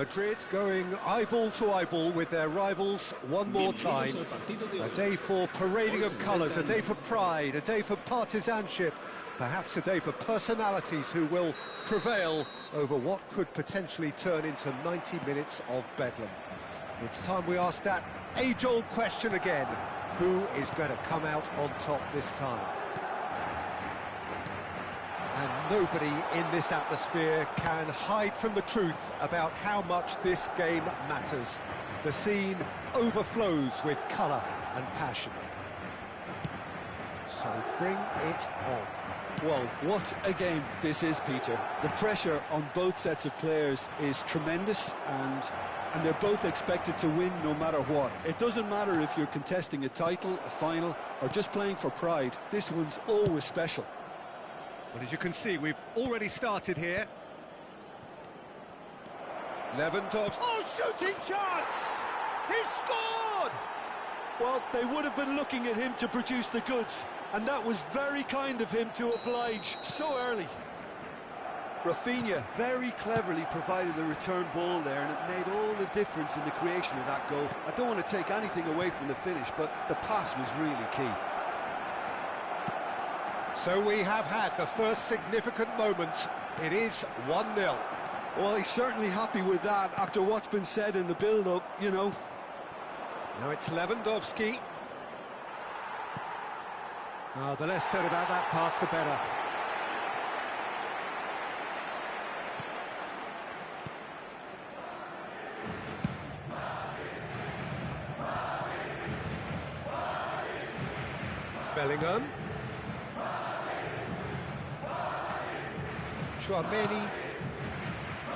Madrid going eyeball to eyeball with their rivals one more time. A day for parading of colours, a day for pride, a day for partisanship, perhaps a day for personalities who will prevail over what could potentially turn into 90 minutes of bedlam. It's time we ask that age-old question again. Who is going to come out on top this time? And nobody in this atmosphere can hide from the truth about how much this game matters. The scene overflows with colour and passion. So bring it on. Well, what a game this is, Peter. The pressure on both sets of players is tremendous, and they're both expected to win no matter what. It doesn't matter if you're contesting a title, a final, or just playing for pride. This one's always special. But as you can see, we've already started here. Lewandowski. Oh, shooting chance! He's scored! Well, they would have been looking at him to produce the goods, and that was very kind of him to oblige so early. Rafinha very cleverly provided the return ball there, and it made all the difference in the creation of that goal. I don't want to take anything away from the finish, but the pass was really key. So we have had the first significant moment. It is 1-0. Well, he's certainly happy with that after what's been said in the build-up, you know. Now it's Lewandowski. Oh, the less said about that pass, the better. Bellingham. Tchouaméni,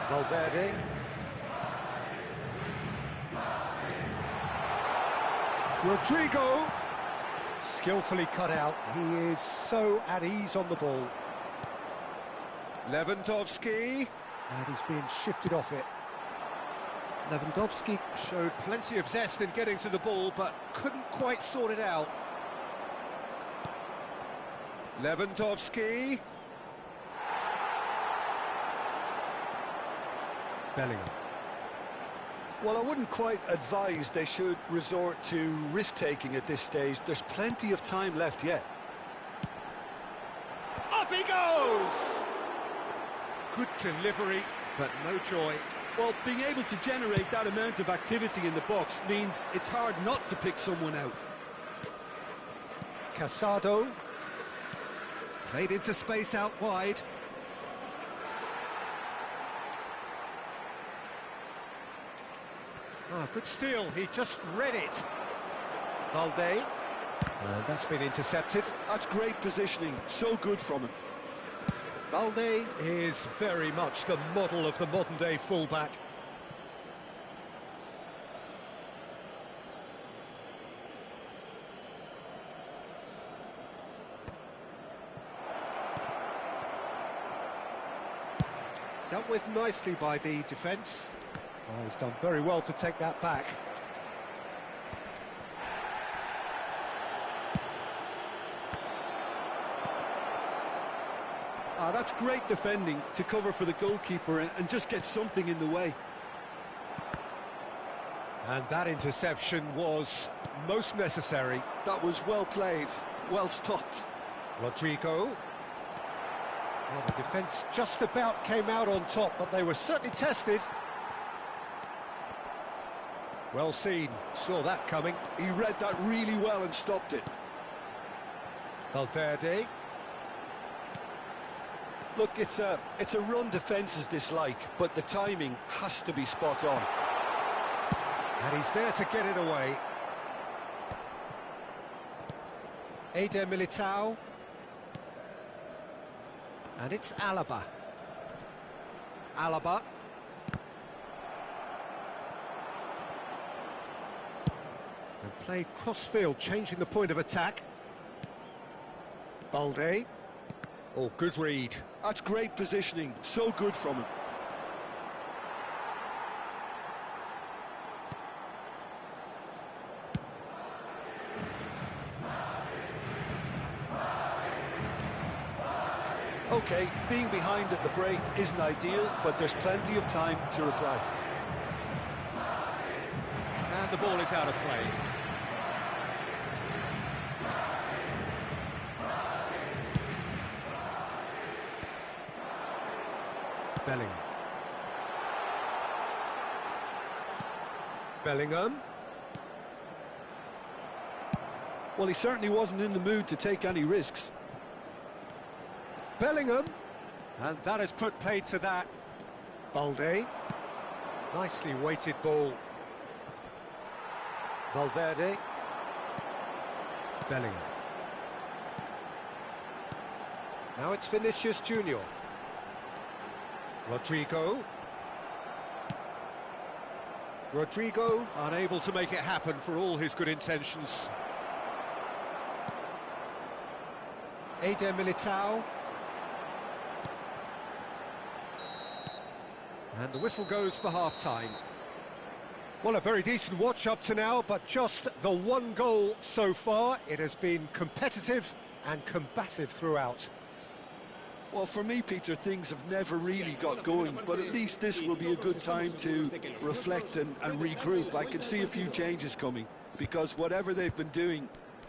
Valverde, Rodrigo, skillfully cut out. He is so at ease on the ball. Lewandowski, and he's being shifted off it. Lewandowski showed plenty of zest in getting to the ball, but couldn't quite sort it out. Lewandowski. Bellingham. Well, I wouldn't quite advise they should resort to risk-taking at this stage. There's plenty of time left yet. Up he goes! Good delivery, but no joy. Well, being able to generate that amount of activity in the box means it's hard not to pick someone out. Casado. Played into space out wide. Oh, good steal, he just read it. Valde. That's been intercepted. That's great positioning, so good from him. Valde is very much the model of the modern-day fullback. Dealt with nicely by the defence. Oh, he's done very well to take that back. That's great defending to cover for the goalkeeper and just get something in the way. And that interception was most necessary. That was well played, well stopped. Rodrigo. Well, the defence just about came out on top, but they were certainly tested. Well seen, saw that coming. He read that really well and stopped it. Valverde. Look, it's a run defence this like, but the timing has to be spot on. And he's there to get it away. Eder Militao. And it's Alaba. Alaba. And played cross-field, changing the point of attack. Balde. Oh, good read. That's great positioning, so good from him. OK, being behind at the break isn't ideal, but there's plenty of time to reply. And the ball is out of play. Bellingham. Bellingham. Well, he certainly wasn't in the mood to take any risks. Bellingham. And that has put paid to that. Balde. Nicely weighted ball. Valverde. Bellingham. Now it's Vinicius Junior. Rodrigo. Rodrigo unable to make it happen for all his good intentions. Eder Militao. And the whistle goes for half-time. Well, a very decent watch up to now, but just the one goal so far. It has been competitive and combative throughout. Well, for me, Peter, things have never really got going, but at least this will be a good time to reflect and regroup. I can see a few changes coming, because whatever they've been doing,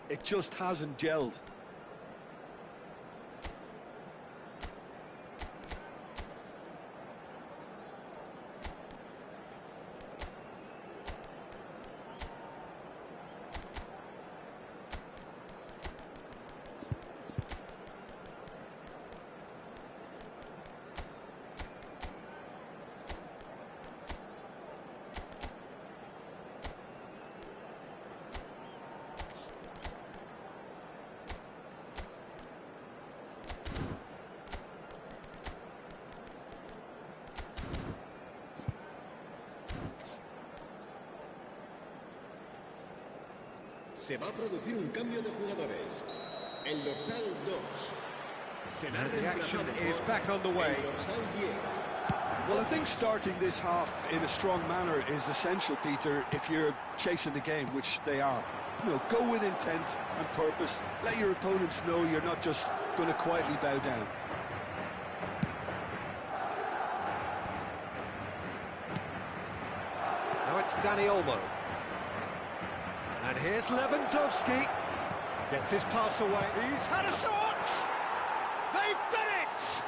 it just hasn't gelled. Se va a producir un cambio de jugadores. El dorsal 2. And the action is back on the way. Well, I think starting this half in a strong manner is essential, Peter, if you're chasing the game, which they are. You know, go with intent and purpose. Let your opponents know you're not just going to quietly bow down. Now it's Dani Olmo. And here's Lewandowski. Gets his pass away. He's had a shot! They've done it!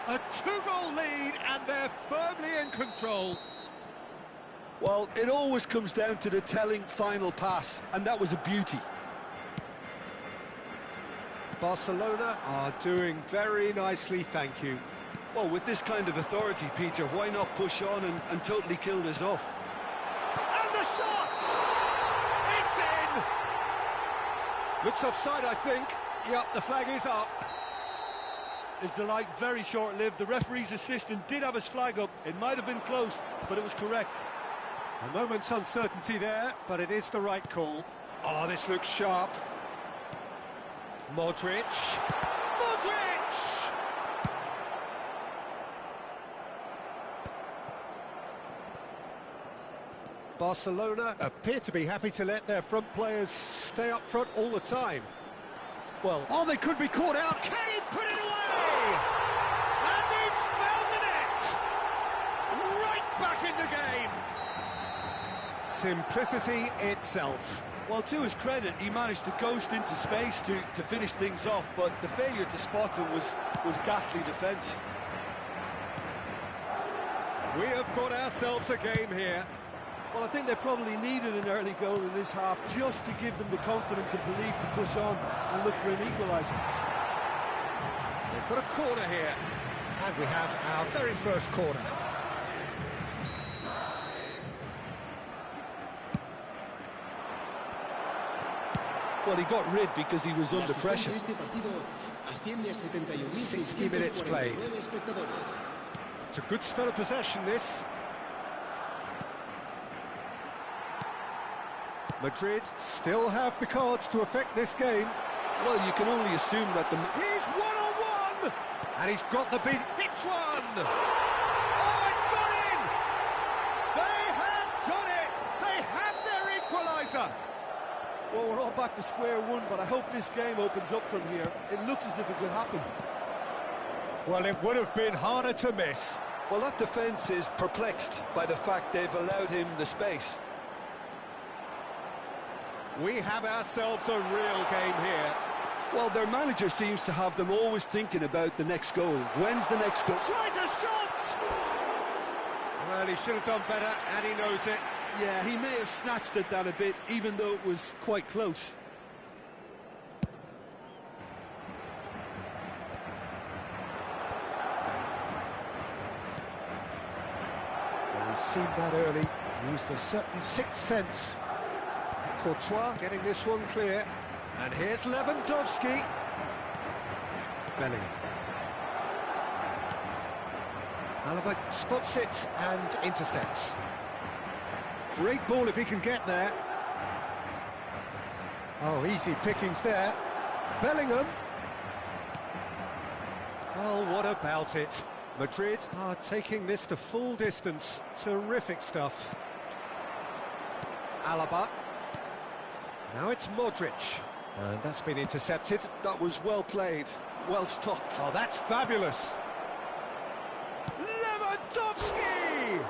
A two-goal lead, and they're firmly in control. Well, it always comes down to the telling final pass, and that was a beauty. Barcelona are doing very nicely, thank you. Well, with this kind of authority, Peter, why not push on and totally kill this off? And the shot! It's in! Looks offside, I think. Yep, the flag is up. Is the light very short-lived? The referee's assistant did have his flag up. It might have been close, but it was correct. A moment's uncertainty there, but it is the right call. Oh, this looks sharp. Modric. Modric! Barcelona appear to be happy to let their front players stay up front all the time. Well, oh, they could be caught out. Can he put it away? And he's found the net! Right back in the game! Simplicity itself. Well, to his credit, he managed to ghost into space to finish things off, but the failure to spot him was ghastly defence. We have got ourselves a game here. Well, I think they probably needed an early goal in this half just to give them the confidence and belief to push on and look for an equaliser. They've got a corner here, and we have our very first corner. Well, he got rid because he was under pressure. 60 minutes played. It's a good spell of possession, this. Madrid still have the cards to affect this game. Well, you can only assume that the... He's one-on-one! And he's got the beat. Hits one! Oh, it's gone in! They have done it! They have their equaliser! Well, we're all back to square one, but I hope this game opens up from here. It looks as if it could happen. Well, it would have been harder to miss. Well, that defence is perplexed by the fact they've allowed him the space. We have ourselves a real game here. Well, their manager seems to have them always thinking about the next goal. When's the next goal? Tries a shot! Well, he should have done better, and he knows it. Yeah, he may have snatched at that a bit, even though it was quite close. Well, he's seen that early, used a certain sixth sense. Courtois getting this one clear, and here's Lewandowski. Bellingham. Alaba spots it and intercepts. Great ball if he can get there. Oh, easy pickings there. Bellingham. Well, what about it? Madrid are taking this to full distance. Terrific stuff. Alaba. Now it's Modric. And that's been intercepted. That was well played, well stopped. Oh, that's fabulous. Lewandowski!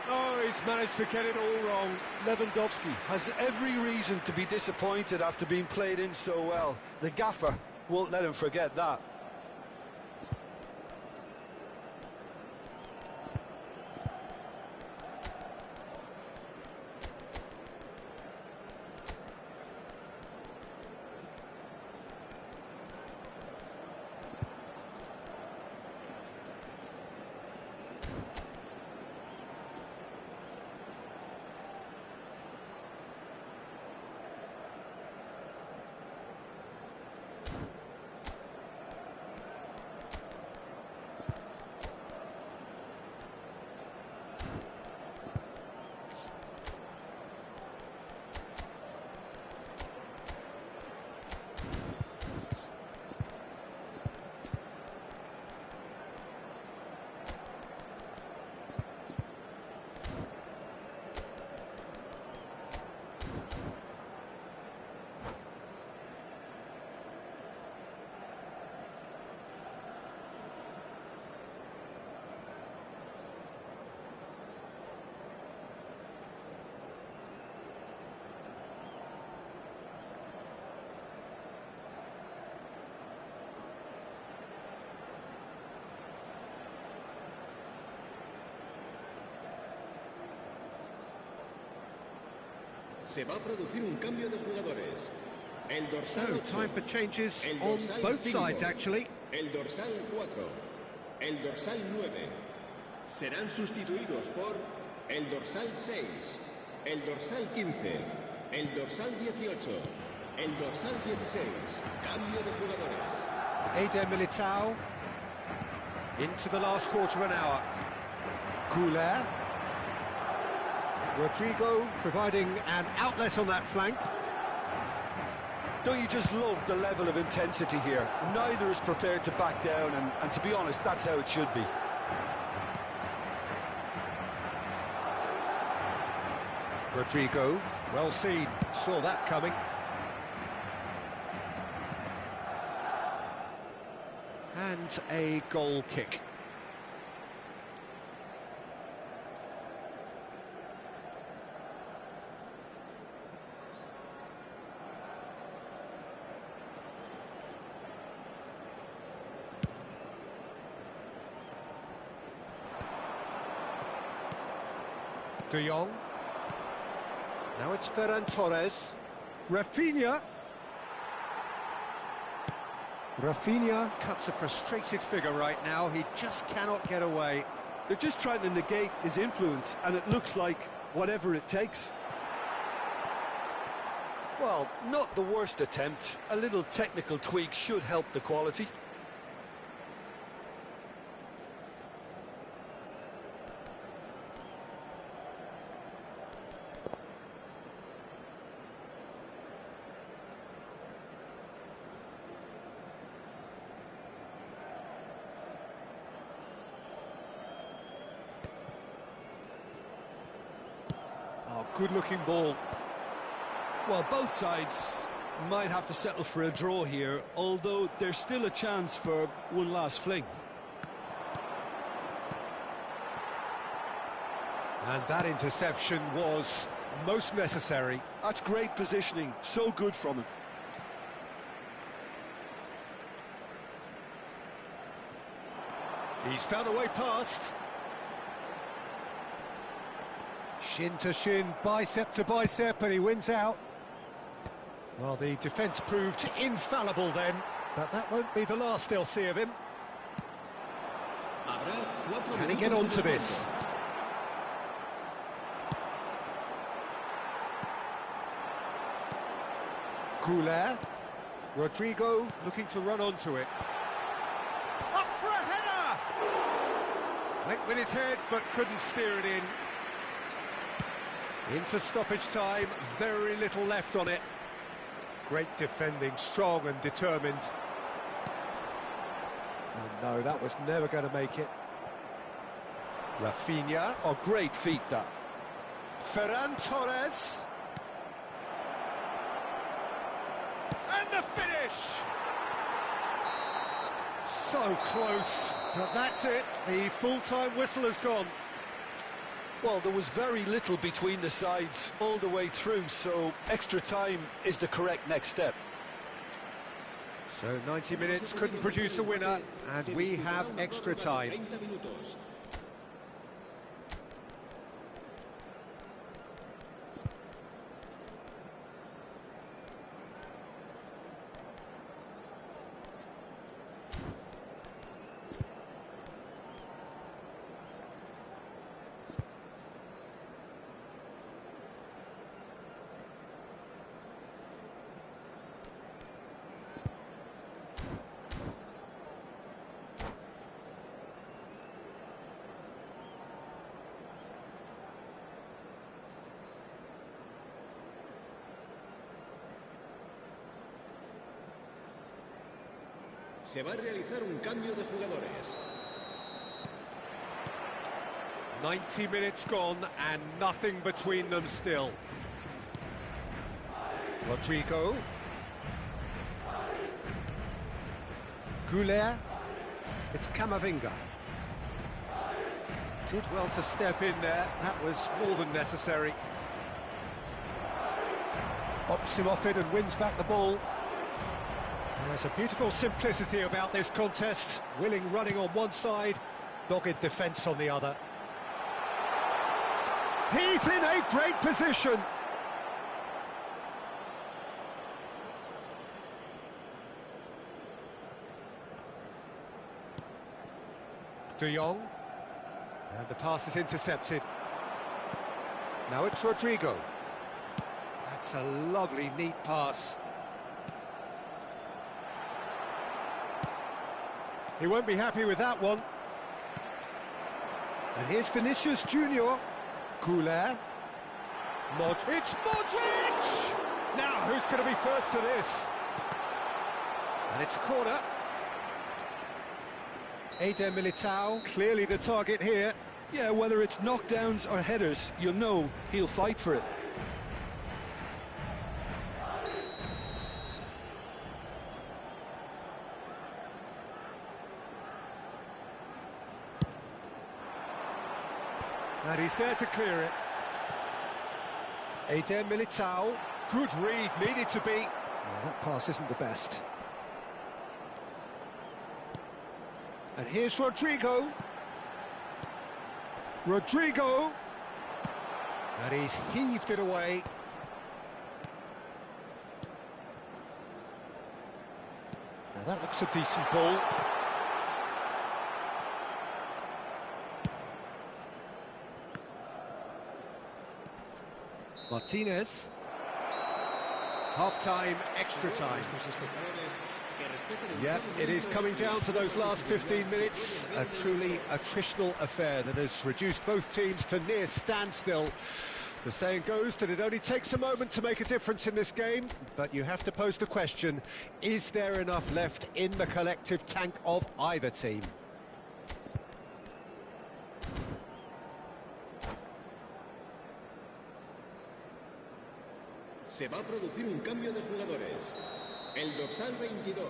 Oh, he's managed to get it all wrong. Lewandowski has every reason to be disappointed after being played in so well. The gaffer won't let him forget that. Se va a producir un cambio de jugadores. El dorsal 8, time for changes on both 5, sides, actually. El dorsal 4, el dorsal 9. Serán sustituidos por el dorsal 6, el dorsal 15, el dorsal 18, el dorsal 16. Cambio de jugadores. Eder Militao into the last quarter of an hour. Couler. Rodrigo providing an outlet on that flank. Don't you just love the level of intensity here? Neither is prepared to back down, and to be honest, that's how it should be. Rodrigo, well seen, saw that coming. And a goal kick. De Jong. Now it's Ferran Torres. Rafinha. Rafinha cuts a frustrated figure right now. He just cannot get away. They're just trying to negate his influence, and it looks like whatever it takes. Well, not the worst attempt. A little technical tweak should help the quality. Oh, good-looking ball. Well, both sides might have to settle for a draw here, although there's still a chance for one last fling. And that interception was most necessary. That's great positioning, so good from him. He's found a way past. Shin to shin, bicep to bicep, and he wins out. Well, the defence proved infallible then, but that won't be the last they'll see of him. Can he get onto this? Couler. Rodrigo looking to run onto it. Up for a header! Went with his head, but couldn't steer it in. Into stoppage time, very little left on it. Great defending, strong and determined. Oh no, that was never going to make it. Rafinha. Oh, great feat, that. Ferran Torres. And the finish! So close, but that's it. The full-time whistle has gone. Well, there was very little between the sides all the way through, so extra time is the correct next step. So 90 minutes couldn't produce a winner, and we have extra time. Se va a realizar un cambio de jugadores. 90 minutes gone and nothing between them still. Rodrigo. Couler. It's Camavinga. Did well to step in there. That was more than necessary. Bops him off it and wins back the ball. There's a beautiful simplicity about this contest. Willing running on one side, dogged defence on the other. He's in a great position. De Jong. And the pass is intercepted. Now it's Rodrigo. That's a lovely, neat pass. He won't be happy with that one. And here's Vinicius Junior. Couler. It's Modric! Now, who's going to be first to this? And it's a corner. Eder Militao, clearly the target here. Yeah, whether it's knockdowns or headers, you'll know he'll fight for it. And he's there to clear it. Eder Militao, good read, needed to be. Oh, that pass isn't the best. And here's Rodrigo. Rodrigo. And he's heaved it away. Now that looks a decent ball. Martinez. Half-time, extra time. Yeah, it is coming down to those last 15 minutes. A truly attritional affair that has reduced both teams to near standstill. The saying goes that it only takes a moment to make a difference in this game, but you have to pose the question, is there enough left in the collective tank of either team? Se va a producir un cambio de jugadores. El dorsal 22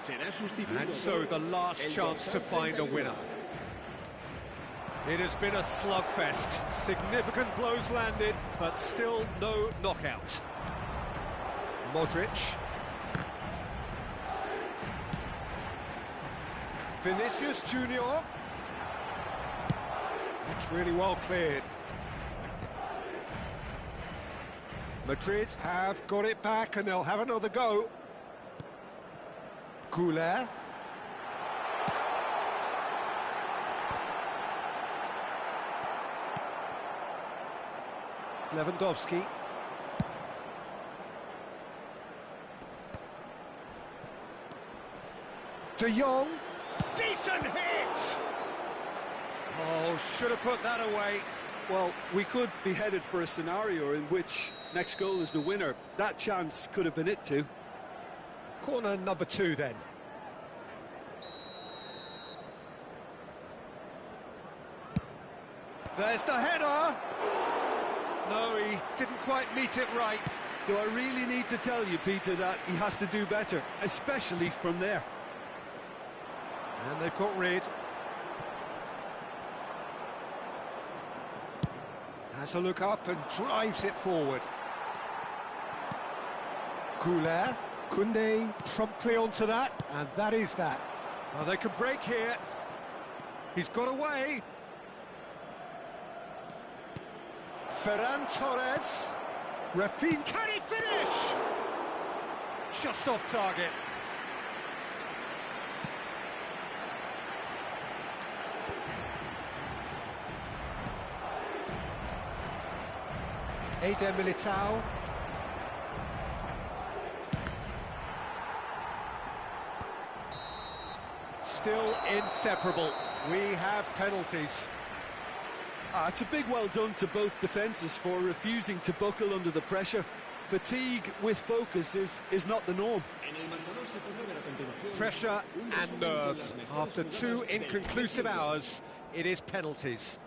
será sustituido. And so the last chance to find a winner. It has been a slugfest. Significant blows landed, but still no knockout. Modric. Vinicius Junior. It's really well cleared. Madrid have got it back and they'll have another go. Goulet. Lewandowski. De Jong. Decent hit! Oh, should have put that away. Well, we could be headed for a scenario in which next goal is the winner. That chance could have been it too. Corner number 2 then. There's the header! No, he didn't quite meet it right. Do I really need to tell you, Peter, that he has to do better, especially from there? And they've got rid. Has a look up and drives it forward. Goulet. Koundé promptly onto that, and that is that. Well, they can break here. He's got away. Ferran Torres. Rafinha, can he finish? Just off target. Eder Militao. Still inseparable. We have penalties. It's a big well done to both defences for refusing to buckle under the pressure. Fatigue with focus is not the norm. Pressure and nerve. After 2 inconclusive hours, it is penalties.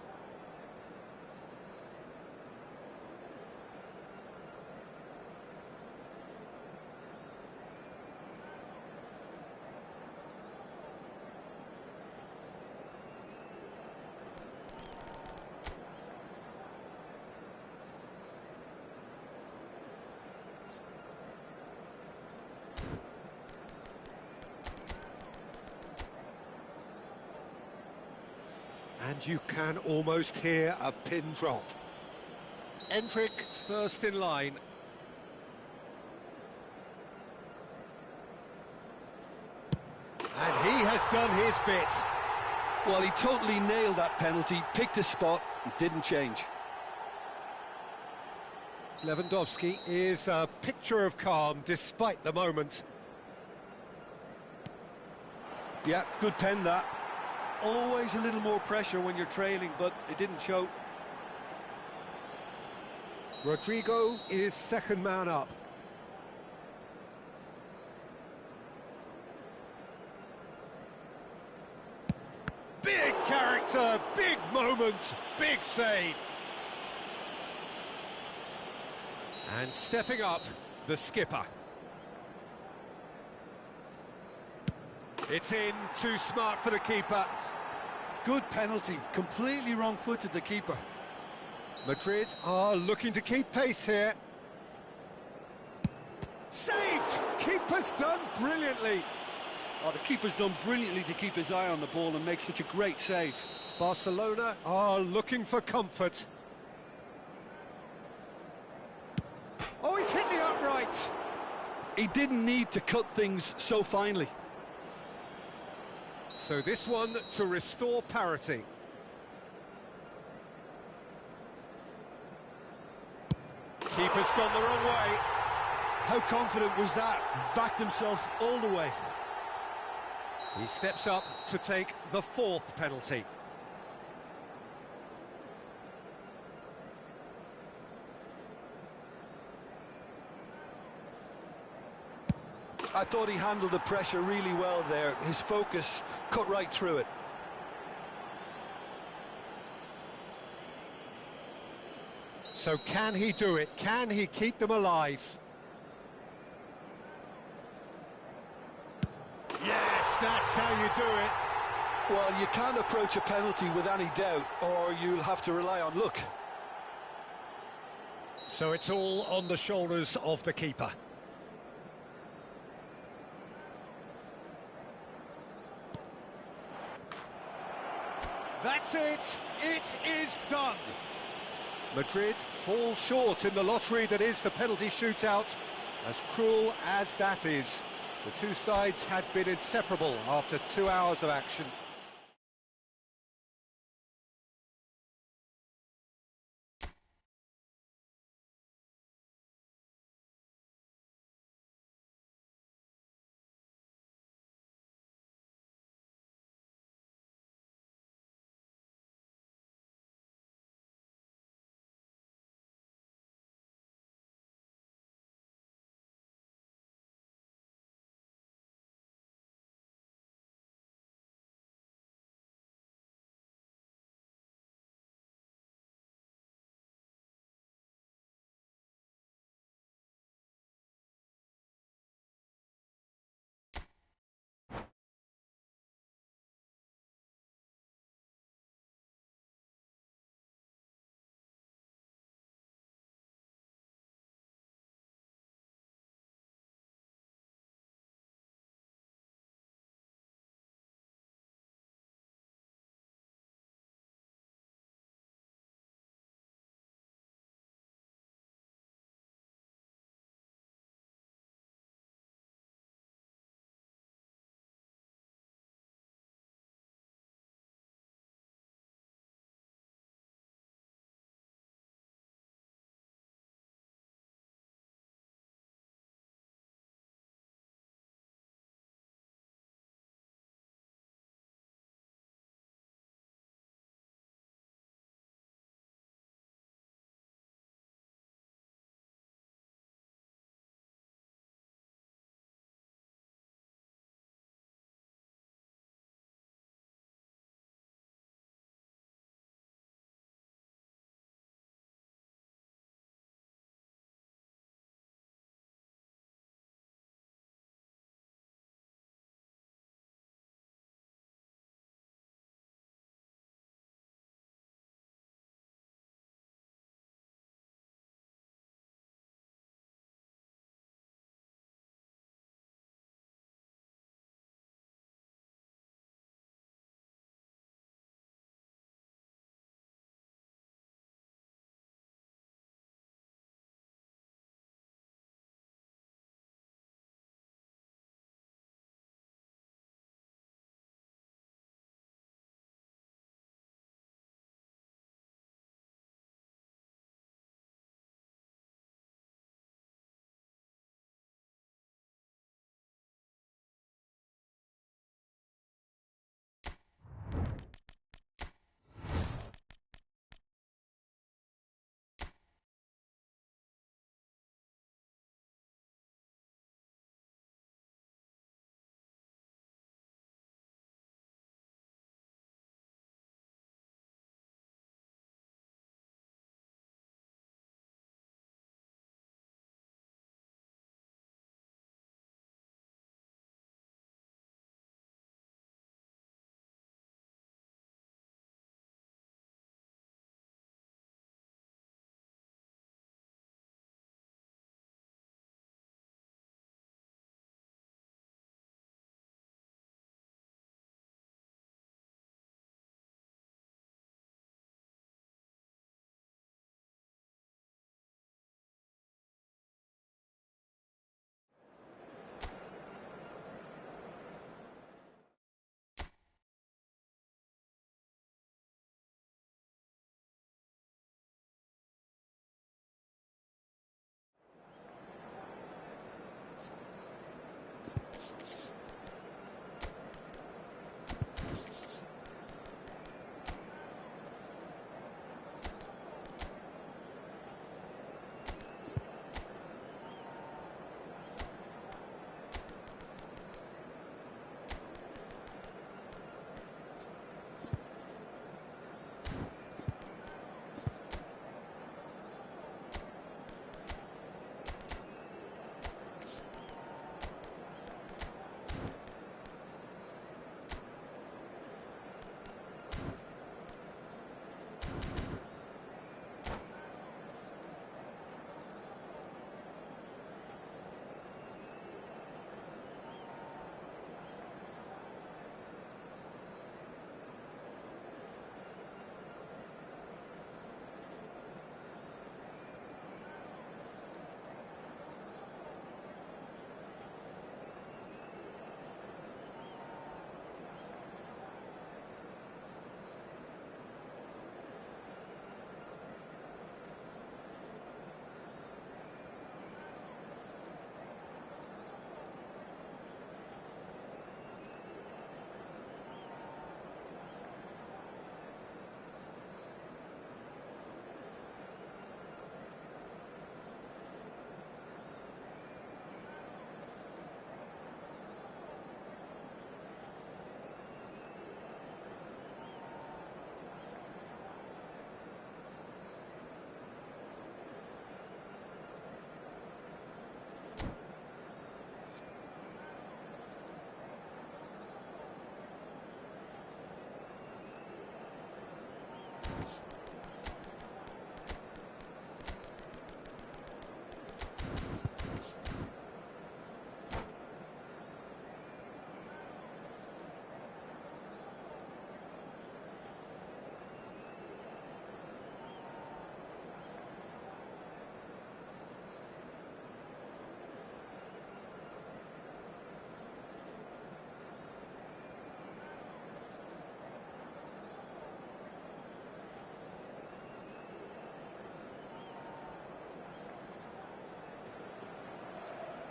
And you can almost hear a pin drop. Endrick first in line. And he has done his bit. Well, he totally nailed that penalty, picked a spot, and didn't change. Lewandowski is a picture of calm despite the moment. Yeah, good pen that. Always a little more pressure when you're trailing, but it didn't show. Rodrigo is second man up. Big character, big moment, big save. And stepping up, the skipper. It's in, too smart for the keeper. Good penalty, completely wrong-footed the keeper. Madrid are looking to keep pace here. Saved! Keeper's done brilliantly. Oh, the keeper's done brilliantly to keep his eye on the ball and make such a great save. Barcelona are looking for comfort. Oh, he's hit the upright. He didn't need to cut things so finely. So this one to restore parity. Keeper's gone the wrong way. How confident was that? Backed himself all the way. He steps up to take the fourth penalty. I thought he handled the pressure really well there. His focus cut right through it. So can he do it? Can he keep them alive? Yes, that's how you do it. Well, you can't approach a penalty with any doubt, or you'll have to rely on luck. So it's all on the shoulders of the keeper. That's it. It is done. Madrid fall short in the lottery that is the penalty shootout. As cruel as that is, the two sides had been inseparable after 2 hours of action.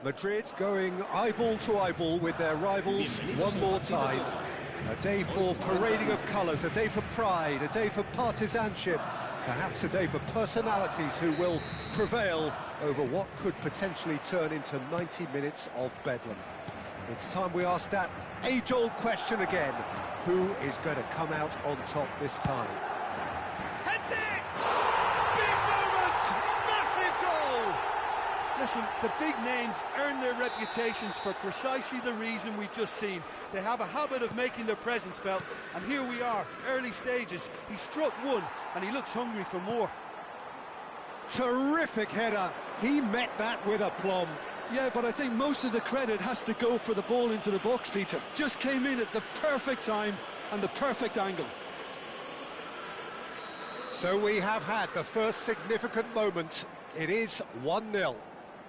Madrid going eyeball to eyeball with their rivals one more time. A day for parading of colours, a day for pride, a day for partisanship, perhaps a day for personalities who will prevail over what could potentially turn into 90 minutes of bedlam. It's time we ask that age-old question again. Who is going to come out on top this time? Heads it! Big moment! Massive goal! Listen, the big names earn their reputations for precisely the reason we've just seen. They have a habit of making their presence felt, and here we are, early stages. He struck one, and he looks hungry for more. Terrific header. He met that with aplomb. Yeah, but I think most of the credit has to go for the ball into the box, Peter. Just came in at the perfect time and the perfect angle. So we have had the first significant moment. It is 1-0.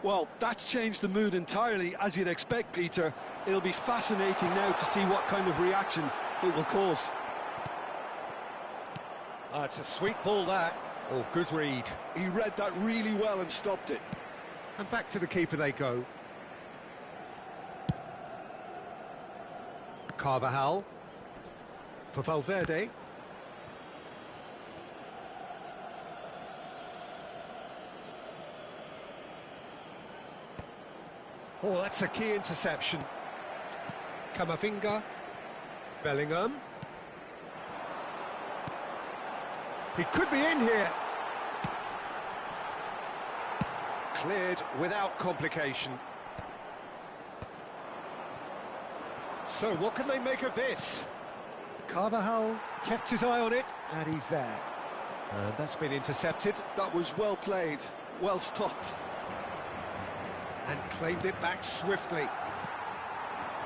Well, that's changed the mood entirely, as you'd expect, Peter. It'll be fascinating now to see what kind of reaction it will cause. It's a sweet ball, that. Oh, good read. He read that really well and stopped it. And back to the keeper they go. Carvajal. For Valverde. Oh, that's a key interception. Camavinga. Bellingham. He could be in here. Cleared without complication. So what can they make of this? Carvajal kept his eye on it, and he's there. And that's been intercepted. That was well played, well stopped. And claimed it back swiftly.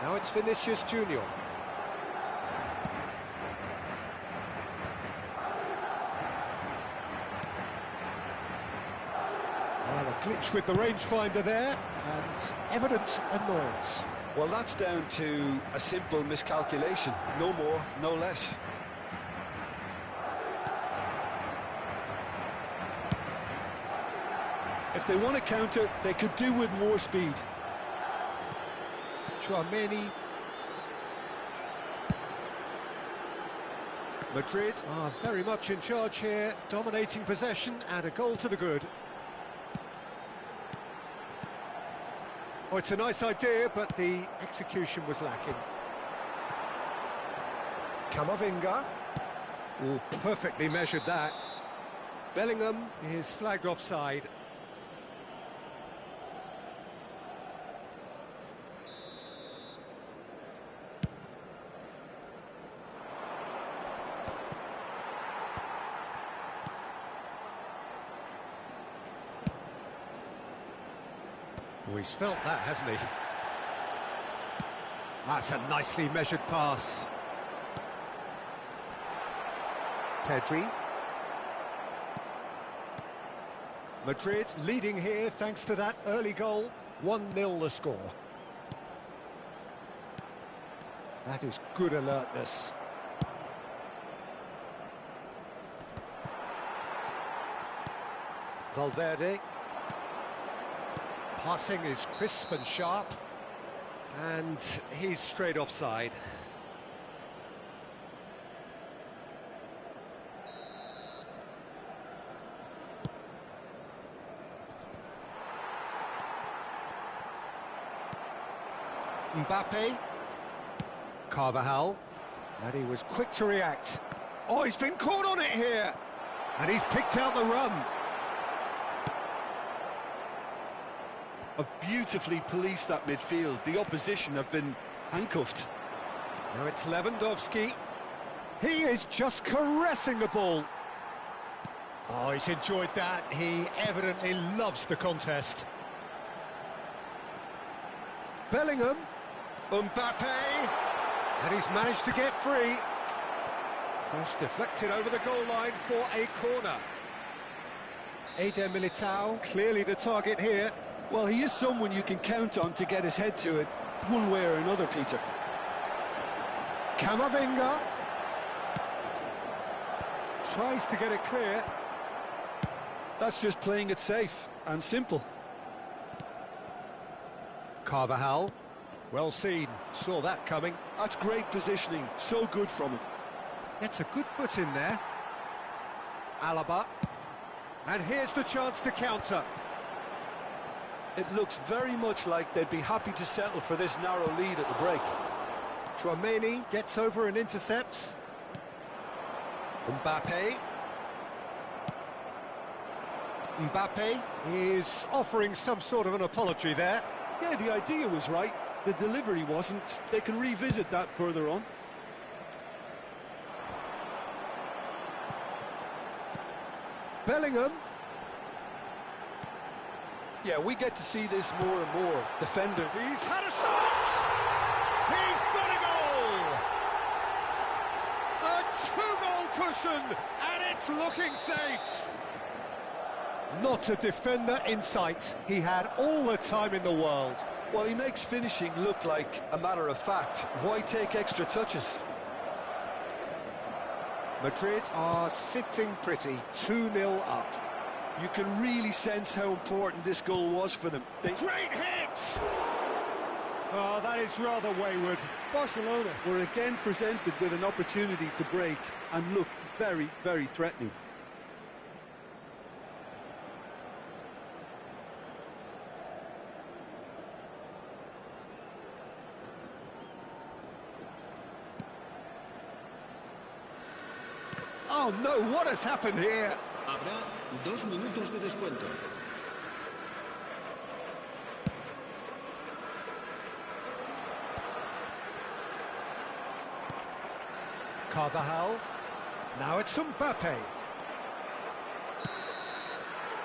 Now it's Vinicius Junior. Well, a glitch with the rangefinder there, and evident annoyance. Well, that's down to a simple miscalculation. No more, no less. If they want to counter, they could do with more speed. Tchouaméni. Madrid are very much in charge here, dominating possession and a goal to the good. Oh, it's a nice idea, but the execution was lacking. Camavinga. Oh, perfectly measured that. Bellingham is flagged offside. Oh, he's felt that, hasn't he? That's a nicely measured pass. Pedri. Madrid leading here thanks to that early goal. 1-0 the score. That is good alertness. Valverde. Passing is crisp and sharp. And he's straight offside. Mbappe. Carvajal. And he was quick to react. Oh, he's been caught on it here. And he's picked out the run. Have beautifully policed that midfield. The opposition have been handcuffed. Now it's Lewandowski. He is just caressing the ball. Oh, he's enjoyed that. He evidently loves the contest. Bellingham. Mbappe. And he's managed to get free. Cross deflected over the goal line for a corner. Eder Militao, clearly the target here. Well, he is someone you can count on to get his head to it, one way or another, Peter. Camavinga. Tries to get it clear. That's just playing it safe and simple. Carvajal. Well seen, saw that coming. That's great positioning, so good from him. Gets a good foot in there. Alaba. And here's the chance to counter. It looks very much like they'd be happy to settle for this narrow lead at the break. Tchouaméni gets over and intercepts. Mbappe. Mbappe is offering some sort of an apology there. Yeah, the idea was right. The delivery wasn't. They can revisit that further on. Bellingham. Yeah, we get to see this more and more. Defender. He's had a shot! He's got a goal! A two-goal cushion, and it's looking safe. Not a defender in sight. He had all the time in the world. Well, he makes finishing look like a matter of fact. Why take extra touches? Madrid are sitting pretty, 2-0 up. You can really sense how important this goal was for them. Great hit! Oh, that is rather wayward. Barcelona were again presented with an opportunity to break and look very, very threatening. Oh no, what has happened here? Habrá 2 minutos de descuento. Carvajal. Now it's Mbappe.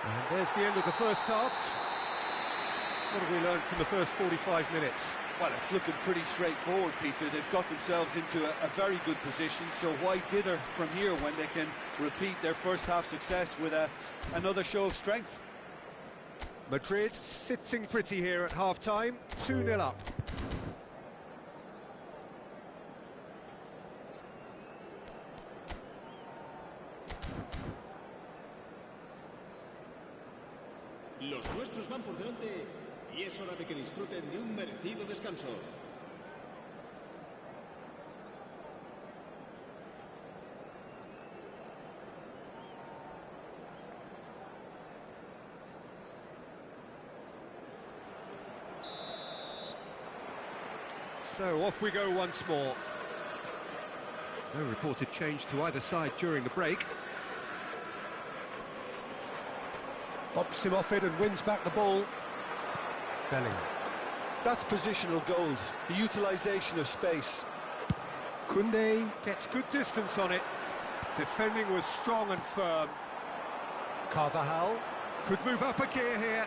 And there's the end of the first half. What have we learned from the first 45 minutes? Well, it's looking pretty straightforward, Peter. They've got themselves into a very good position, so why dither from here when they can repeat their first half success with another show of strength? Madrid sitting pretty here at half-time, 2-0 up. Los nuestros van por delante Y es hora de que disfruten de un merecido descanso. So off we go once more. No reported change to either side during the break. Bumps him off it and wins back the ball. Bellingham. That's positional gold, the utilisation of space. Koundé gets good distance on it. Defending was strong and firm. Carvajal could move up a gear here.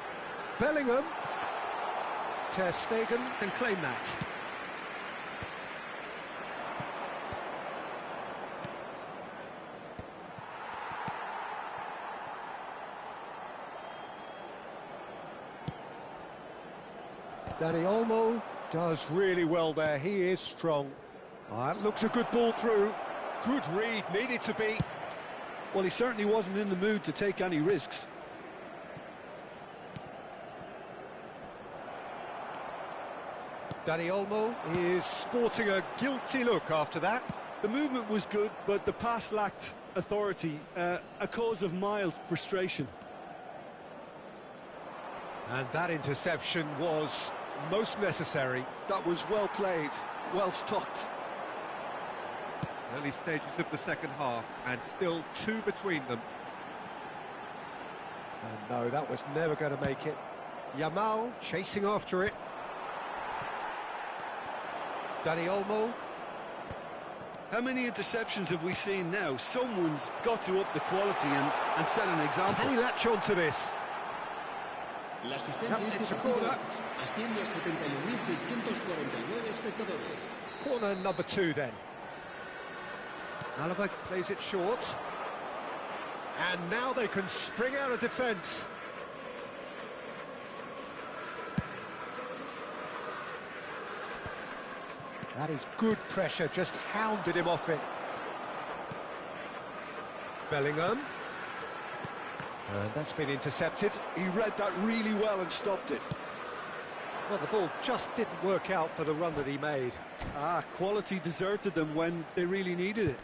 Bellingham. Ter Stegen can claim that. Dani Olmo does really well there, he is strong. That looks a good ball through. Good read, needed to be. Well, he certainly wasn't in the mood to take any risks. Dani Olmo is sporting a guilty look after that. The movement was good, but the pass lacked authority, a cause of mild frustration. And that interception was most necessary. That was well played, well stopped. Early stages of the second half, and still 2 between them. And no, that was never going to make it. Yamal chasing after it. Dani Olmo. How many interceptions have we seen now? Someone's got to up the quality and set an example. Can he latch on to this? La asistencia Yep, de it's a este partido corner. asciende a 71.649 espectadores. Corner number 2 then. Alaba plays it short. And now they can spring out of defence. That is good pressure, just hounded him off it. Bellingham. And that's been intercepted. He read that really well and stopped it. Well, the ball just didn't work out for the run that he made. Quality deserted them when they really needed it.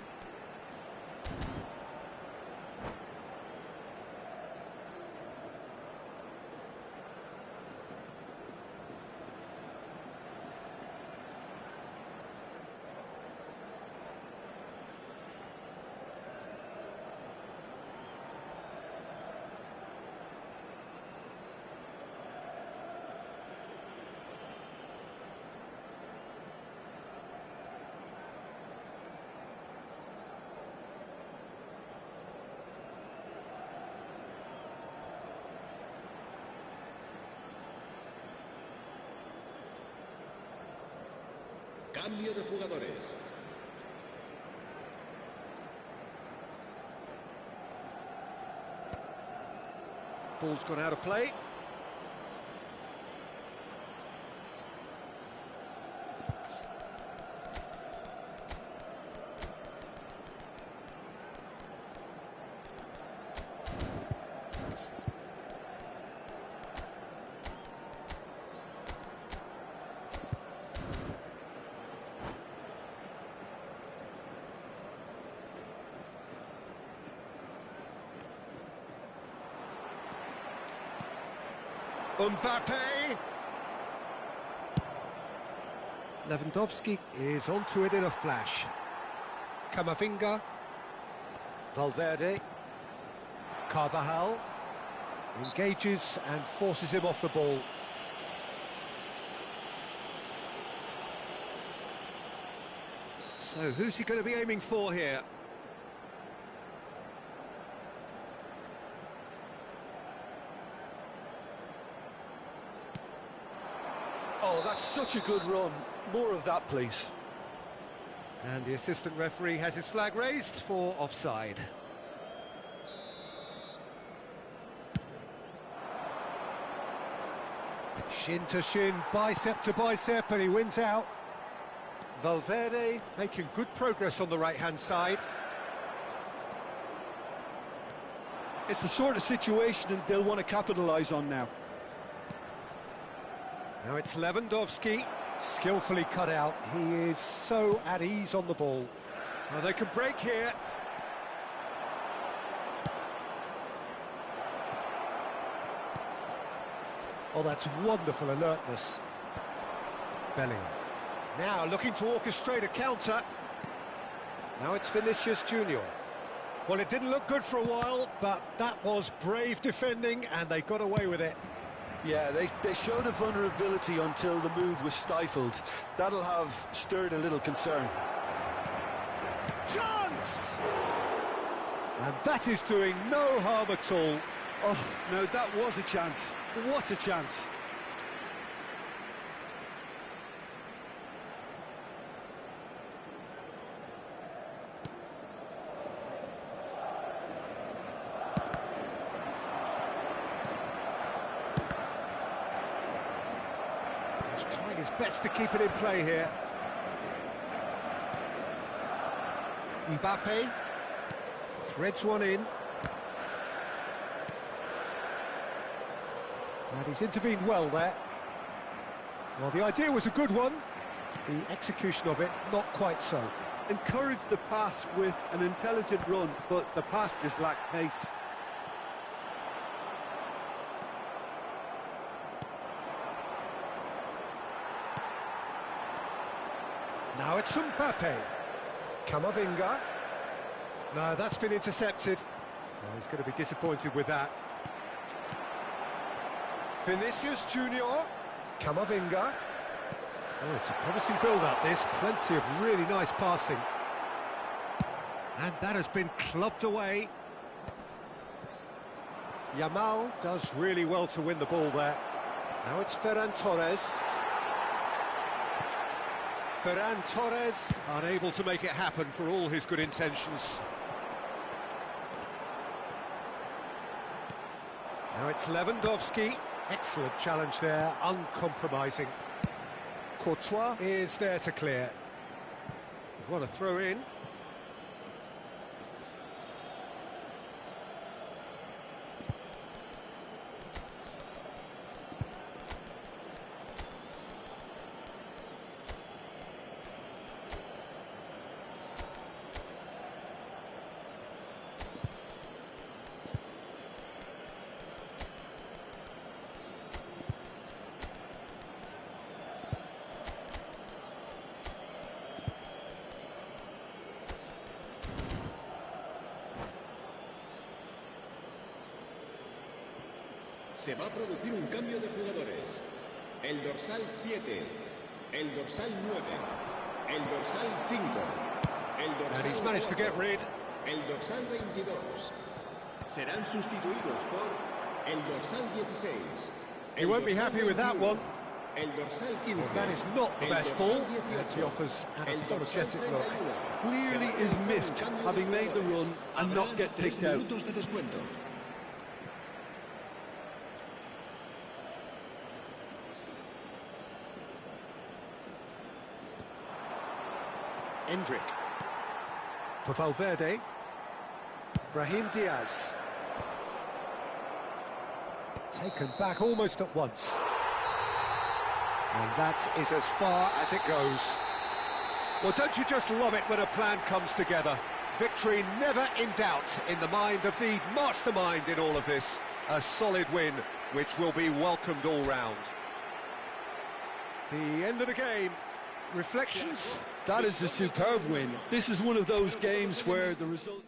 Cambio de jugadores. Ball's gone out of play. Mbappe! Lewandowski is onto it in a flash. Camavinga. Valverde. Carvajal. Engages and forces him off the ball. So who's he going to be aiming for here? Oh, that's such a good run. More of that, please. And the assistant referee has his flag raised for offside. Shin to shin, bicep to bicep, and he wins out. Valverde making good progress on the right-hand side. It's the sort of situation that they'll want to capitalise on now. Now it's Lewandowski, skillfully cut out. He is so at ease on the ball. Well, they can break here. Oh, that's wonderful alertness. Bellingham. Now looking to orchestrate a counter. Now it's Vinicius Junior. Well, it didn't look good for a while, but that was brave defending, and they got away with it. Yeah, they showed a vulnerability until the move was stifled. That'll have stirred a little concern. Chance! And that is doing no harm at all. Oh, no, that was a chance. What a chance. He's trying his best to keep it in play here. Mbappe threads one in. And he's intervened well there. Well, the idea was a good one. The execution of it, not quite so. Encouraged the pass with an intelligent run, but the pass just lacked pace. Now it's Mbappe. Camavinga. No, that's been intercepted. Well, he's going to be disappointed with that. Vinicius Junior. Camavinga. Oh, it's a promising build-up, this. Plenty of really nice passing. And that has been clubbed away. Yamal does really well to win the ball there. Now it's Ferran Torres. Ferran Torres unable to make it happen for all his good intentions. Now it's Lewandowski. Excellent challenge there, uncompromising. Courtois is there to clear. We've got a throw in. Se va a producir un cambio de jugadores. El dorsal 7, el dorsal 9, el dorsal 5, el dorsal And he's managed to get rid. el dorsal 22. Serán sustituidos por el dorsal 16. You won't be happy with that one. El dorsal 15. Well, that is not the best ball, and he offers an apologetic look. Clearly is miffed, having made the run and not get picked out. Endrick. For Valverde. Brahim Diaz. Taken back almost at once. And that is as far as it goes. Well, don't you just love it when a plan comes together? Victory never in doubt in the mind of the mastermind in all of this. A solid win, which will be welcomed all round. The end of the game. Reflections? That is a superb win. This is one of those games where the result...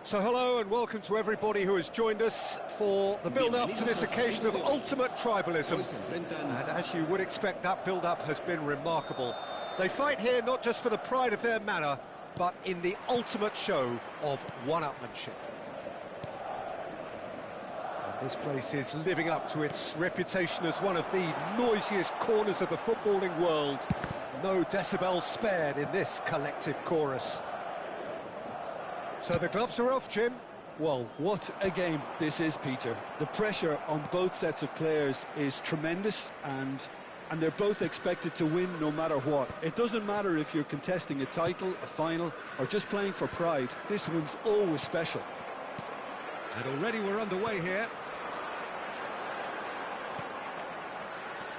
So hello and welcome to everybody who has joined us for the build-up to this occasion of ultimate tribalism. And as you would expect, that build-up has been remarkable. They fight here not just for the pride of their manor, but in the ultimate show of one-upmanship. And this place is living up to its reputation as one of the noisiest corners of the footballing world. No decibels spared in this collective chorus. So the gloves are off, Jim. Well, what a game this is, Peter. The pressure on both sets of players is tremendous, and they're both expected to win no matter what. It doesn't matter if you're contesting a title, a final, or just playing for pride. This one's always special. And already we're underway here.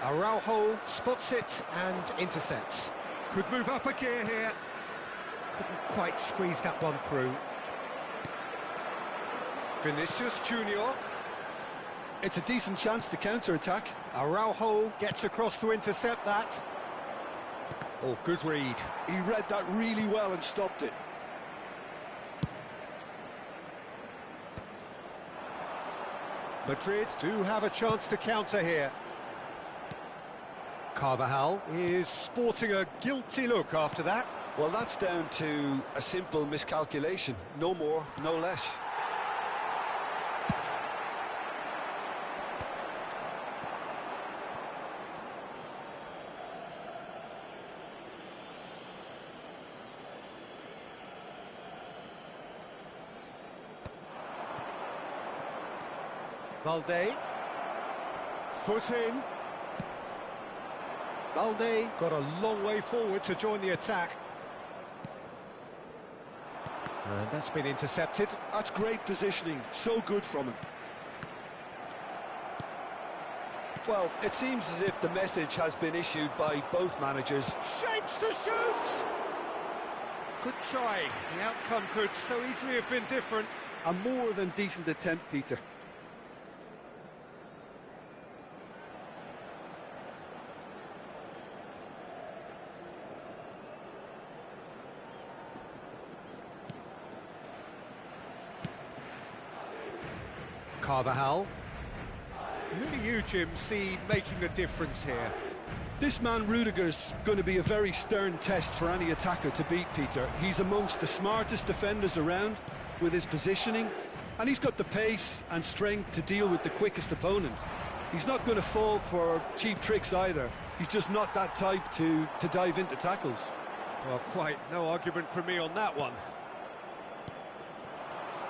Araujo spots it and intercepts. Could move up a gear here. Couldn't quite squeeze that one through. Vinicius Junior. It's a decent chance to counter-attack. Araujo gets across to intercept that. Oh, good read. He read that really well and stopped it. Madrid do have a chance to counter here. Carvajal is sporting a guilty look after that. Well, that's down to a simple miscalculation. No more, no less. Balde. Foot in. Balde got a long way forward to join the attack. And that's been intercepted. That's great positioning, so good from him. Well, it seems as if the message has been issued by both managers. Shapes to shoot! Good try. The outcome could so easily have been different. A more than decent attempt, Peter. Carvajal. Who do you, Jim, see making a difference here? This man Rudiger's going to be a very stern test for any attacker to beat, Peter. He's amongst the smartest defenders around with his positioning, and he's got the pace and strength to deal with the quickest opponent. He's not going to fall for cheap tricks either. He's just not that type to dive into tackles. Well, quite no argument from me on that one.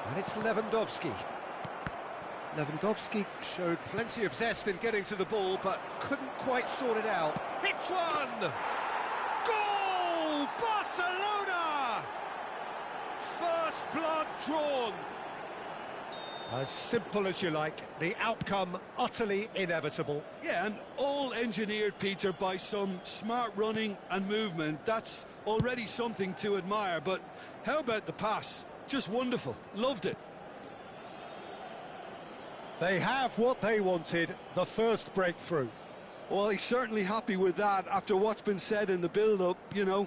And it's Lewandowski. Lewandowski showed plenty of zest in getting to the ball, but couldn't quite sort it out. Hits one! Goal! Barcelona! First blood drawn. As simple as you like, the outcome utterly inevitable. Yeah, and all engineered, Peter, by some smart running and movement. That's already something to admire, but how about the pass? Just wonderful. Loved it. They have what they wanted, the first breakthrough. Well, he's certainly happy with that after what's been said in the build-up, you know.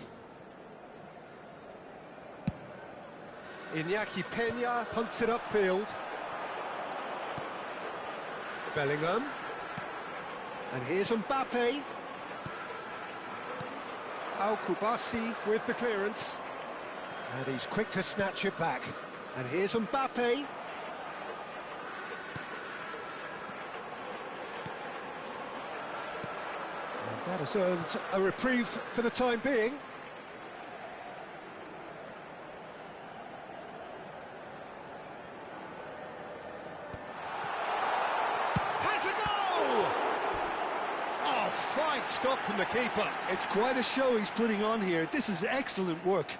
Iñaki Peña punts it upfield. Bellingham. And here's Mbappe. Al-Kubasi with the clearance. And he's quick to snatch it back. And here's Mbappe. That has earned a reprieve for the time being. Has a goal! Oh, fine stop from the keeper. It's quite a show he's putting on here. This is excellent work.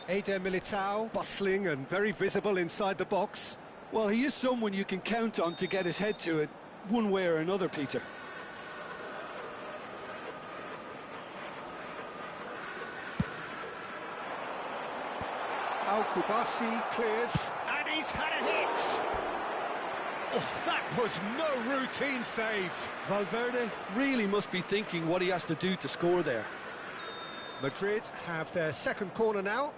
Eder Militao, bustling and very visible inside the box. Well, he is someone you can count on to get his head to it, one way or another, Peter. Al-Kubasi clears, and he's had a hit! Oh, that was no routine save. Valverde really must be thinking what he has to do to score there. Madrid have their second corner now.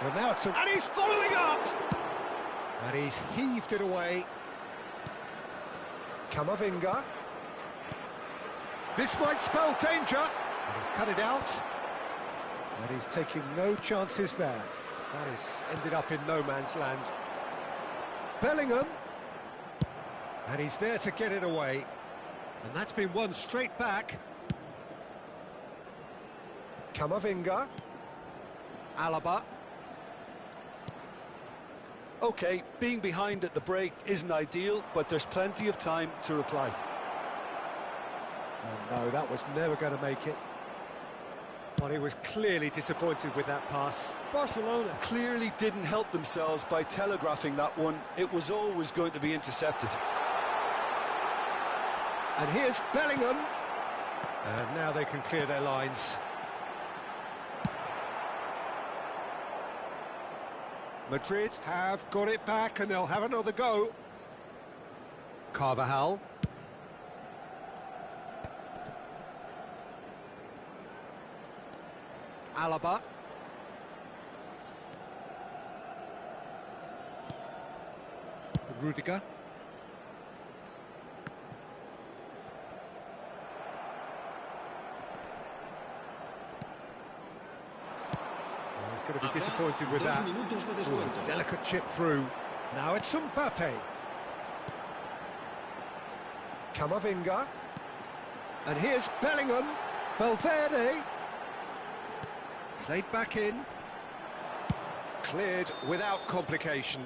Well, now it's and he's following up! And he's heaved it away. Camavinga. This might spell danger. And he's cut it out. And he's taking no chances there. That has ended up in no man's land. Bellingham. And he's there to get it away. And that's been won straight back. Camavinga. Alaba. OK, being behind at the break isn't ideal, but there's plenty of time to reply. Oh, no, that was never going to make it. Well, he was clearly disappointed with that pass. Barcelona clearly didn't help themselves by telegraphing that one. It was always going to be intercepted. And here's Bellingham. And now they can clear their lines. Madrid have got it back and they'll have another go. Carvajal. Alaba. Rudiger. He's going to be disappointed with that. Ooh, delicate chip through. Now it's Mbappe. Camavinga. And here's Bellingham. Valverde. Played back in. Cleared without complication.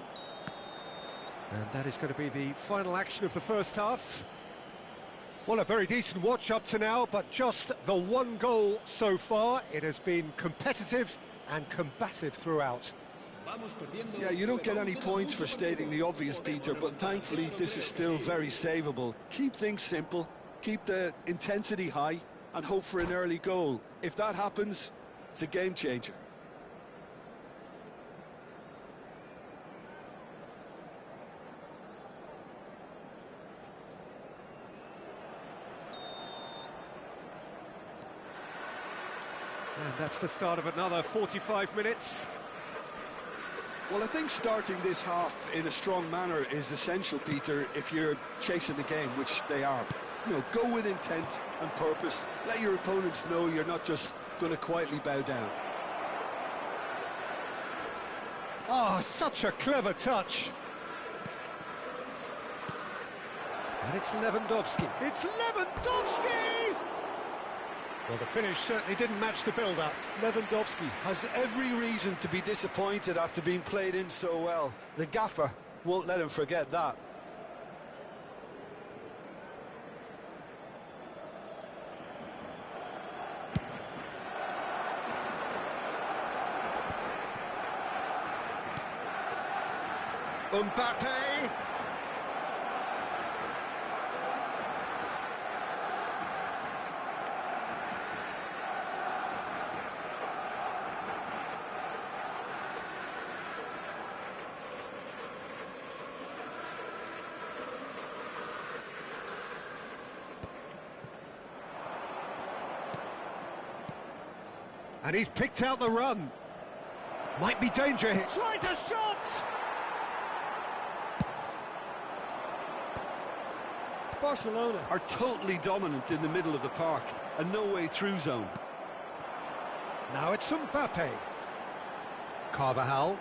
And that is going to be the final action of the first half. Well, a very decent watch up to now, but just the one goal so far. It has been competitive and combative throughout. Yeah, you don't get any points for stating the obvious, Peter, but thankfully this is still very savable. Keep things simple, keep the intensity high, and hope for an early goal. If that happens, it's a game changer. And that's the start of another 45 minutes. Well, I think starting this half in a strong manner is essential, Peter, if you're chasing the game, which they are. You know, go with intent and purpose. Let your opponents know you're not just going to quietly bow down. Oh, such a clever touch. And it's Lewandowski. It's Lewandowski! Well, the finish certainly didn't match the build-up. Lewandowski has every reason to be disappointed after being played in so well. The gaffer won't let him forget that. Mbappe. And he's picked out the run. Might be danger here. Tries a shot! Barcelona are totally dominant in the middle of the park, a no-way through zone. Now it's Mbappe. Carvajal.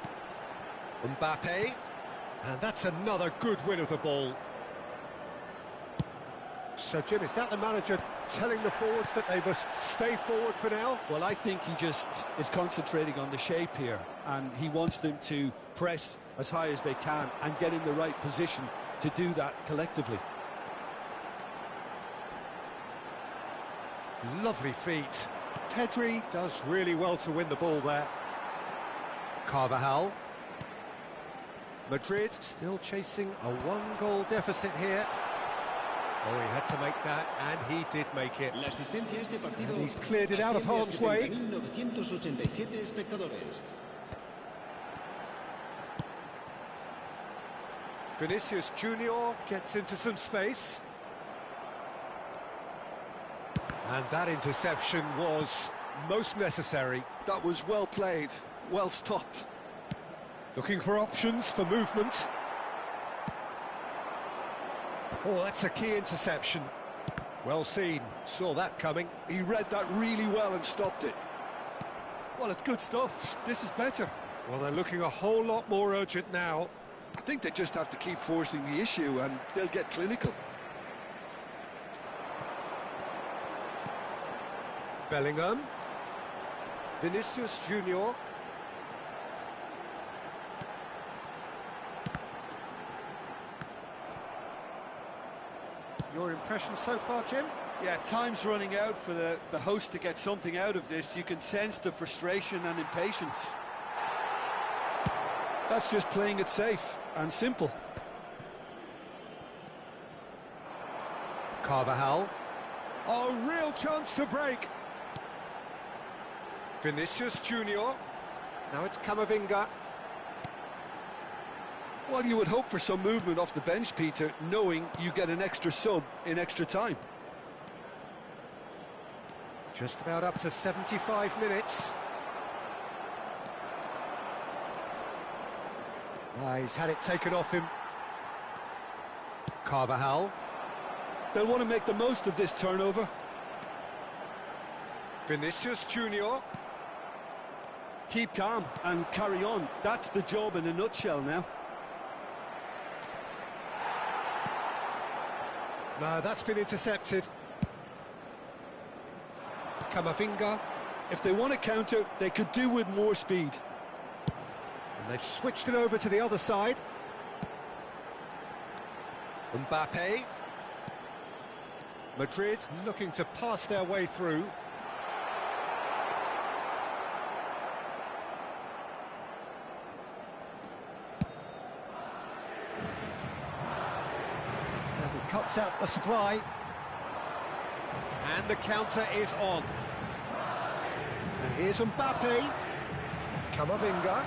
Mbappe. And that's another good win of the ball. So, Jim, is that the manager telling the forwards that they must stay forward for now? Well, I think he just is concentrating on the shape here, and he wants them to press as high as they can and get in the right position to do that collectively. Lovely feet. Pedri does really well to win the ball there. Carvajal. Madrid still chasing a one-goal deficit here. Oh, he had to make that, and he did make it. And he's cleared it out of harm's way. Vinicius Junior gets into some space. And that interception was most necessary. That was well played, well stopped. Looking for options for movement. Oh, that's a key interception. Well seen, saw that coming. He read that really well and stopped it. Well, it's good stuff. This is better. Well, they're looking a whole lot more urgent now. I think they just have to keep forcing the issue and they'll get clinical. Bellingham. Vinicius Junior. Your impression so far, Jim? Yeah, time's running out for the host to get something out of this. You can sense the frustration and impatience. That's just playing it safe and simple. Carvajal. Oh, real chance to break. Vinicius Junior. Now it's Camavinga. Well, you would hope for some movement off the bench, Peter, knowing you get an extra sub in extra time. Just about up to 75 minutes. He's had it taken off him. Carvajal. They'll want to make the most of this turnover. Vinicius Junior. Keep calm and carry on. That's the job in a nutshell now. No, that's been intercepted. Camavinga. If they want to counter, they could do with more speed. And they've switched it over to the other side. Mbappe. Madrid looking to pass their way through. And he cuts out the supply. And the counter is on. And here's Mbappe. Camavinga.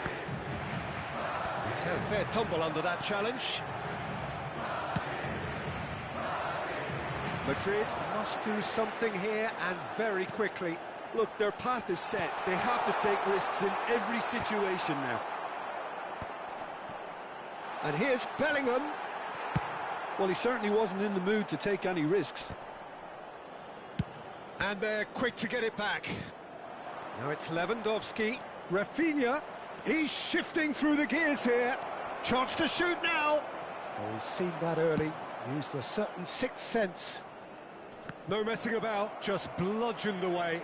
He's had a fair tumble under that challenge. Madrid must do something here, and very quickly. Look, their path is set. They have to take risks in every situation now. And here's Bellingham. Well, he certainly wasn't in the mood to take any risks. And they're quick to get it back. Now it's Lewandowski. Rafinha. He's shifting through the gears here. Chance to shoot now. Oh, he's seen that early. Used a certain sixth sense. No messing about, just bludgeoned away.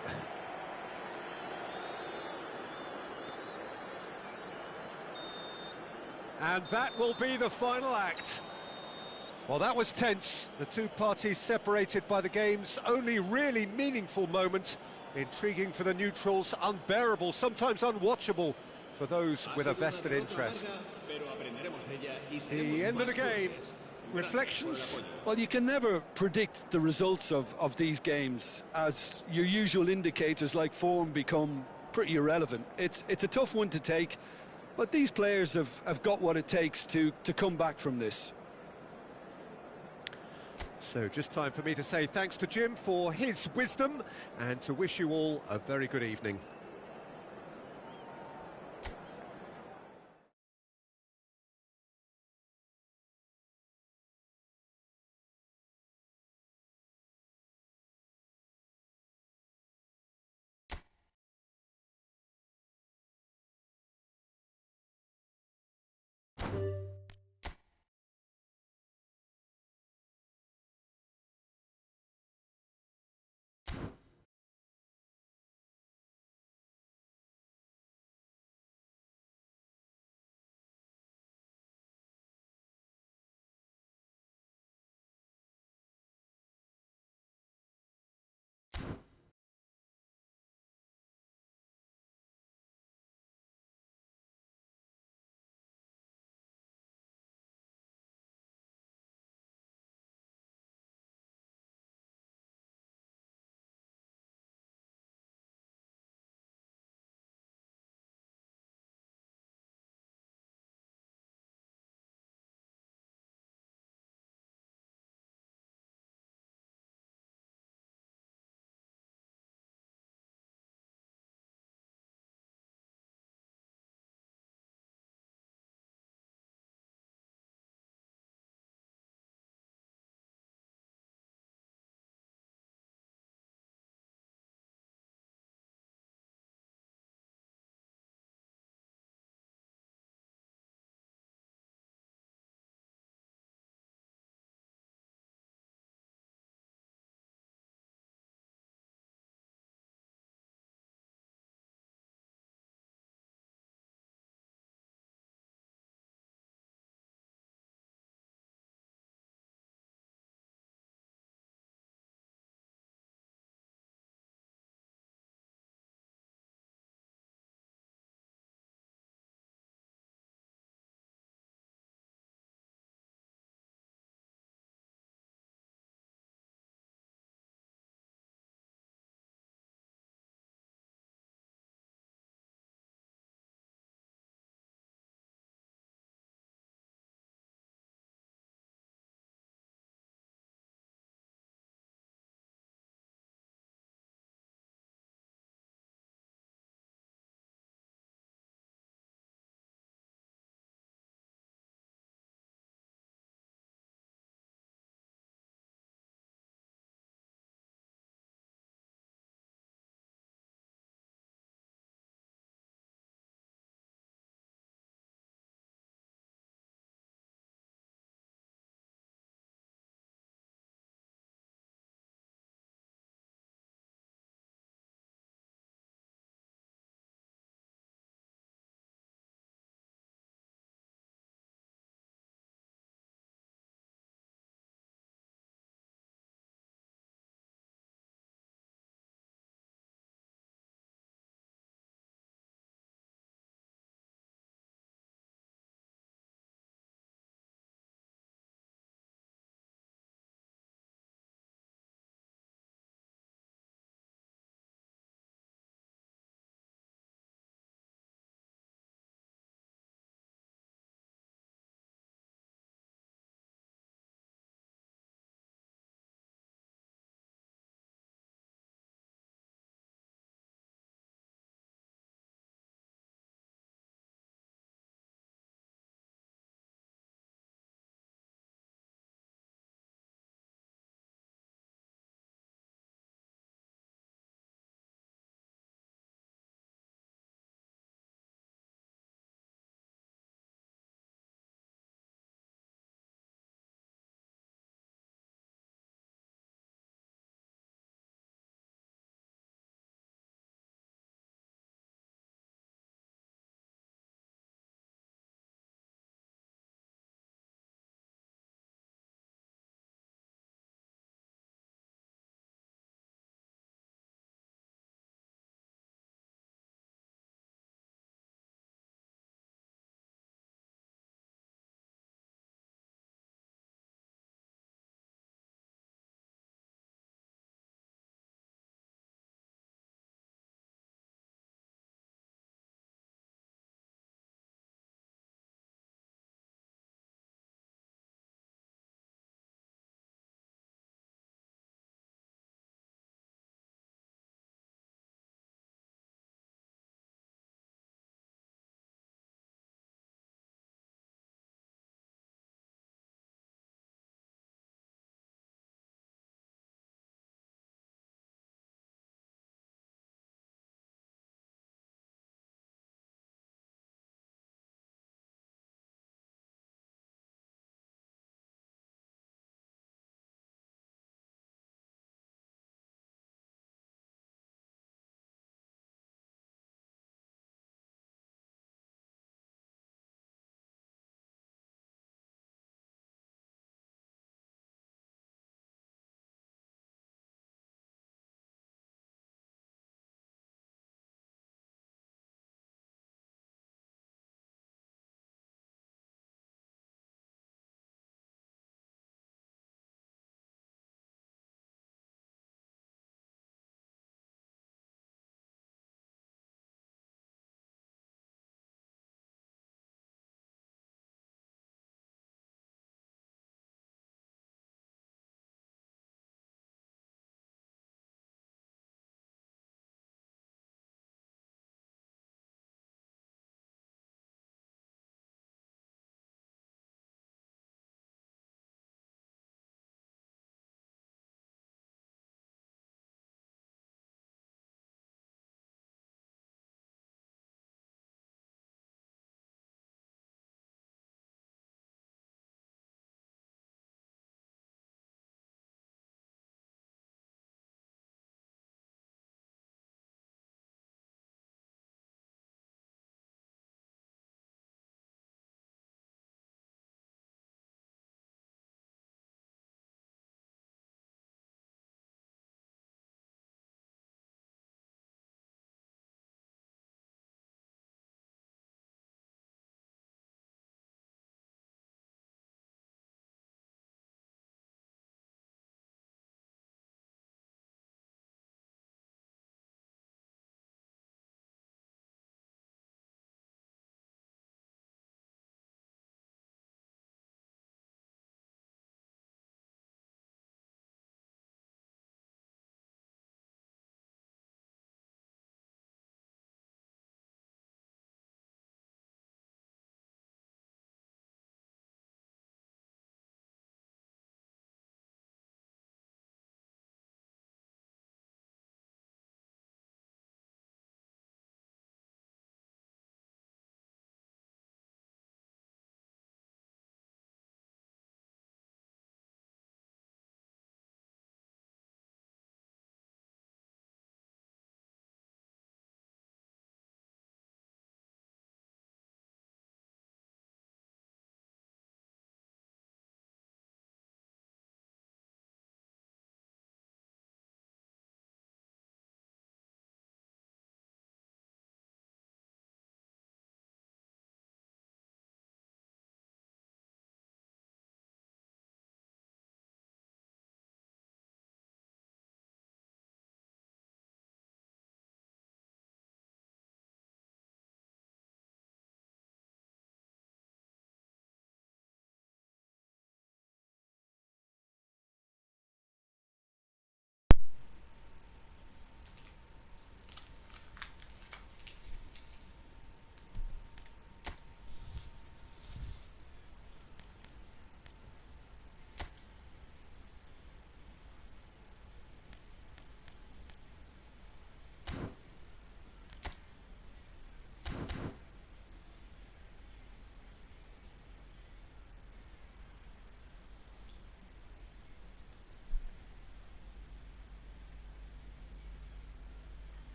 And that will be the final act. Well, that was tense. The two parties separated by the game's only really meaningful moment. Intriguing for the neutrals, unbearable, sometimes unwatchable for those with a vested interest. The end of the game. Reflections? Well, you can never predict the results of these games, as your usual indicators like form become pretty irrelevant. It's a tough one to take, but these players have got what it takes to come back from this. So just time for me to say thanks to Jim for his wisdom and to wish you all a very good evening.